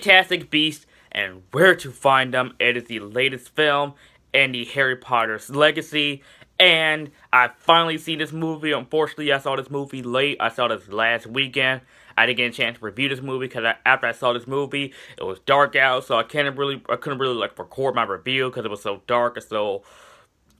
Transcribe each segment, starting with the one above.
Fantastic Beasts and Where to Find Them. It is the latest film in the Harry Potter's legacy, and I finally seen this movie. Unfortunately, I saw this movie late. I saw this last weekend. I didn't get a chance to review this movie because after I saw this movie, it was dark out, so I couldn't really like record my review because it was so dark and so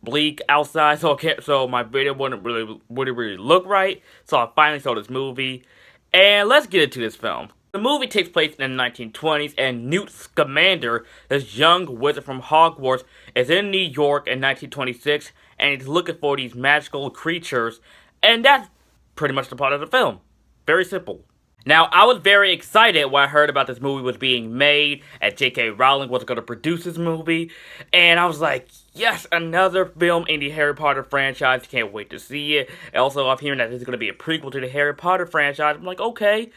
bleak outside. So my video wouldn't really look right. So I finally saw this movie, and let's get into this film. The movie takes place in the 1920s, and Newt Scamander, this young wizard from Hogwarts, is in New York in 1926, and he's looking for these magical creatures, and that's pretty much the plot of the film. Very simple. Now, I was very excited when I heard about this movie was being made, and J.K. Rowling was going to produce this movie, and I was like, yes, another film in the Harry Potter franchise, can't wait to see it. And also, I'm hearing that this is going to be a prequel to the Harry Potter franchise. I'm like, okay,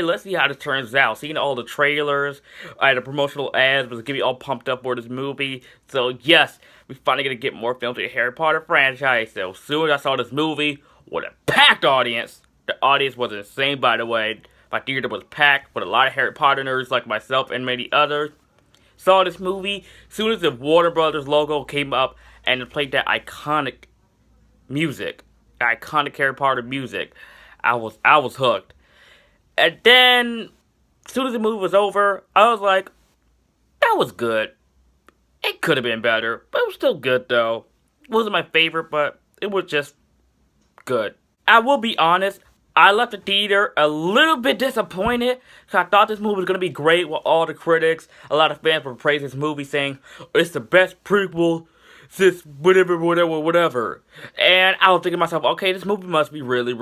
let's see how this turns out. Seeing all the trailers, the promotional ads was getting me all pumped up for this movie. So, yes, we're finally going to get more films in the Harry Potter franchise. So, as soon as I saw this movie, with a packed audience, the audience was insane, by the way. My theater was packed with a lot of Harry Potter nerds like myself and many others. Saw this movie, soon as the Warner Brothers logo came up and it played that iconic music, iconic Harry Potter music, I was hooked. And then, as soon as the movie was over, I was like, that was good. It could have been better, but it was still good though. It wasn't my favorite, but it was just good. I will be honest, I left the theater a little bit disappointed, because I thought this movie was going to be great with all the critics. A lot of fans were praising this movie, saying, it's the best prequel since whatever. And I was thinking to myself, okay, this movie must be really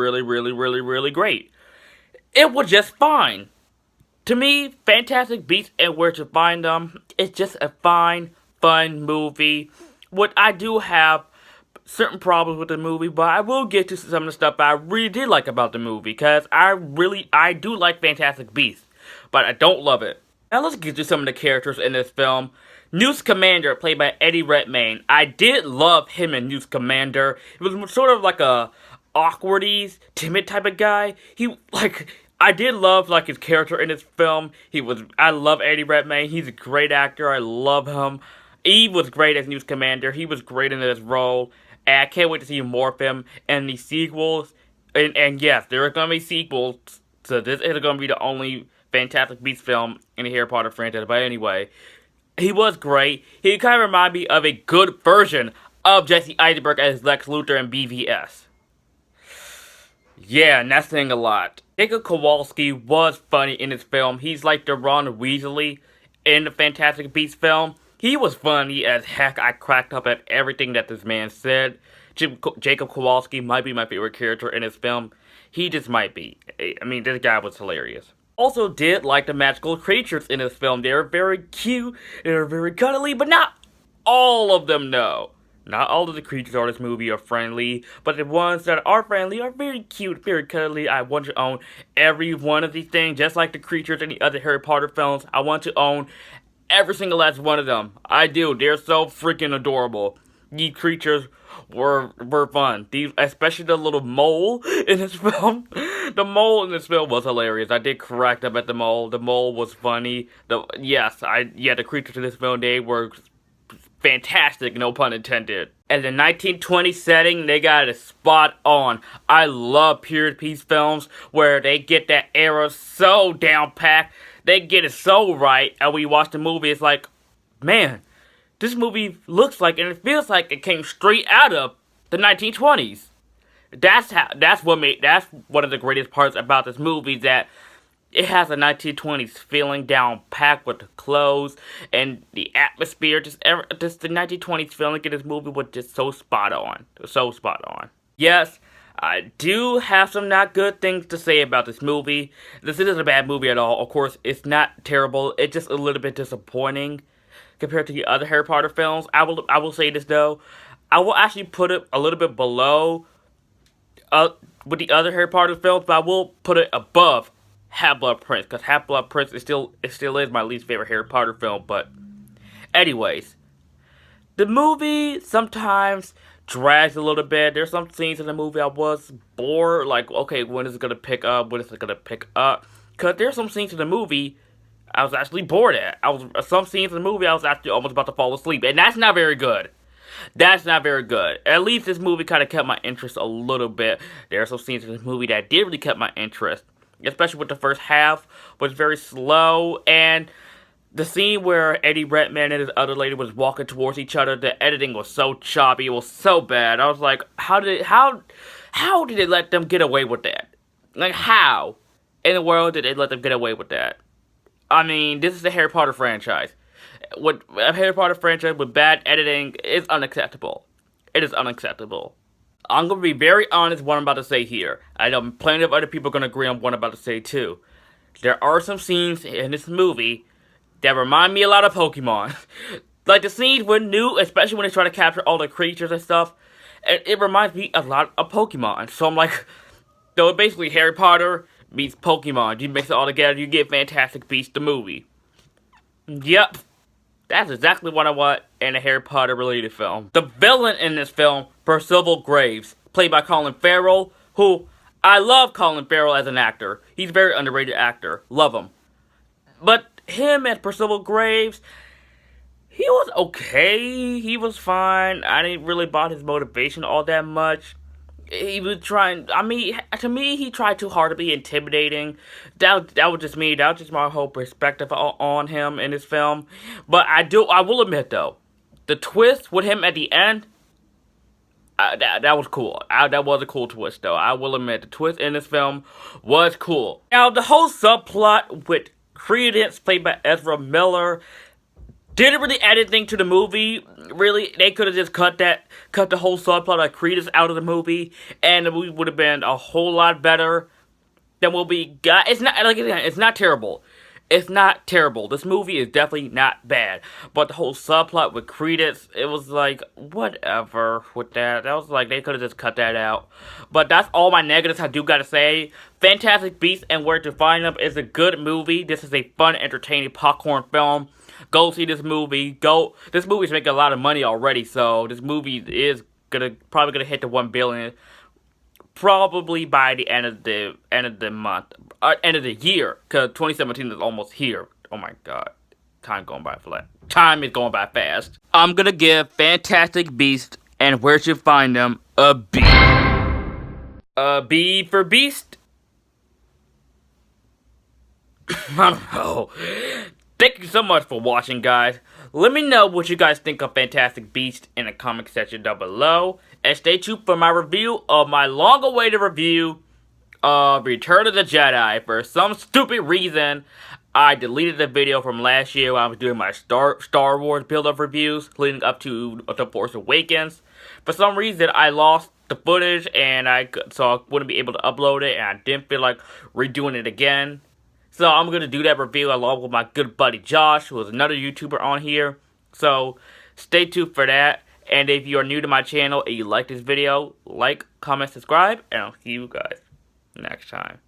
great. It was just fine. To me, Fantastic Beasts and Where to Find Them, it's just a fine, fun movie. What I do have certain problems with the movie, but I will get to some of the stuff I really did like about the movie, because I do like Fantastic Beasts, but I don't love it. Now let's get to some of the characters in this film. Newt Scamander, played by Eddie Redmayne. I did love him in Newt Scamander. It was sort of like a awkwardy, timid type of guy. I did love his character in this film. I love Eddie Redmayne. He's a great actor. I love him. He was great as Newt Scamander. He was great in this role. And I can't wait to see more of him in the sequels. And yes, there are going to be sequels. So this is going to be the only Fantastic Beasts film in the Harry Potter franchise. But anyway, he was great. He kind of reminded me of a good version of Jesse Eisenberg as Lex Luthor in BVS. Yeah, and that's saying a lot. Jacob Kowalski was funny in this film. He's like the Ron Weasley in the Fantastic Beasts film. He was funny as heck. I cracked up at everything that this man said. Jacob Kowalski might be my favorite character in this film. He just might be. I mean, this guy was hilarious. Also did like the magical creatures in this film. They were very cute. They were very cuddly, but not all of them, no. Not all of the creatures in this movie are friendly, but the ones that are friendly are very cute, very cuddly. I want to own every one of these things, just like the creatures in the other Harry Potter films. I want to own every single last one of them. I do. They're so freaking adorable. These creatures were fun. Especially the little mole in this film. The mole in this film was hilarious. I did crack up at the mole. The mole was funny. The creatures in this film, they were fantastic, no pun intended. In the 1920 setting, they got it spot on. I love period piece films where they get that era so down packed. They get it so right, and when you watch the movie, it's like, man, this movie looks like, and it feels like it came straight out of the 1920s. That's one of the greatest parts about this movie, that it has a 1920s feeling down packed with the clothes and the atmosphere. Just the 1920s feeling in this movie was just so spot on. So spot on. Yes, I do have some not good things to say about this movie. This isn't a bad movie at all. Of course, it's not terrible. It's just a little bit disappointing compared to the other Harry Potter films. I will say this though. I will actually put it a little bit below with the other Harry Potter films, but I will put it above Half-Blood Prince, because Half-Blood Prince it still is my least favorite Harry Potter film. But anyways, the movie sometimes drags a little bit. There's some scenes in the movie I was bored, like, okay, when is it gonna pick up? When is it gonna pick up? Because there's some scenes in the movie I was actually bored at. I was some scenes in the movie I was actually almost about to fall asleep, and that's not very good. That's not very good. At least this movie kind of kept my interest a little bit. There are some scenes in this movie that did really keep my interest, especially with the first half was very slow, and the scene where Eddie Redmayne and his other lady was walking towards each other. The editing was so choppy. It was so bad. I was like, how did they let them get away with that? Like, how in the world did they let them get away with that? I mean, this is the Harry Potter franchise. With a Harry Potter franchise with bad editing is unacceptable. It is unacceptable. I'm going to be very honest with what I'm about to say here. I know plenty of other people are going to agree on what I'm about to say too. There are some scenes in this movie that remind me a lot of Pokemon. Like the scenes when new, especially when they try to capture all the creatures and stuff, it reminds me a lot of Pokemon. So I'm like, so basically Harry Potter meets Pokemon. You mix it all together, you get Fantastic Beasts the movie. Yep. That's exactly what I want in a Harry Potter related film. The villain in this film, Percival Graves, played by Colin Farrell, who I love Colin Farrell as an actor. He's a very underrated actor. Love him. But him as Percival Graves, he was okay. He was fine. I didn't really buy his motivation all that much. He was trying, I mean, to me, he tried too hard to be intimidating. That was just me. That was just my whole perspective on him in this film. But I will admit, though, the twist with him at the end, that was cool. That was a cool twist, though. I will admit, the twist in this film was cool. Now, the whole subplot with Credence, played by Ezra Miller, didn't really add anything to the movie. Really, they could have just cut the whole subplot of Credence out of the movie, and the movie would have been a whole lot better than what we got. It's not, like, it's not terrible. It's not terrible. This movie is definitely not bad. But the whole subplot with Credence, it was like, whatever with that. That was like, they could have just cut that out. But that's all my negatives I do gotta say. Fantastic Beasts and Where to Find Them is a good movie. This is a fun, entertaining popcorn film. Go see this movie. This movie's making a lot of money already, so this movie is probably gonna hit the 1 billion. Probably by the end of the month, end of the year, because 2017 is almost here. Oh my god, time is going by fast. I'm gonna give Fantastic Beasts and Where to Find Them a B. A B for Beast. I don't know. Thank you so much for watching, guys. Let me know what you guys think of Fantastic Beasts in the comment section down below. And stay tuned for my review of my long-awaited review of Return of the Jedi. For some stupid reason, I deleted the video from last year when I was doing my Star Wars build-up reviews leading up to The Force Awakens. For some reason, I lost the footage, and so I wouldn't be able to upload it, and I didn't feel like redoing it again. So I'm going to do that review along with my good buddy Josh, who is another YouTuber on here. So stay tuned for that. And if you are new to my channel and you like this video, like, comment, subscribe, and I'll see you guys next time.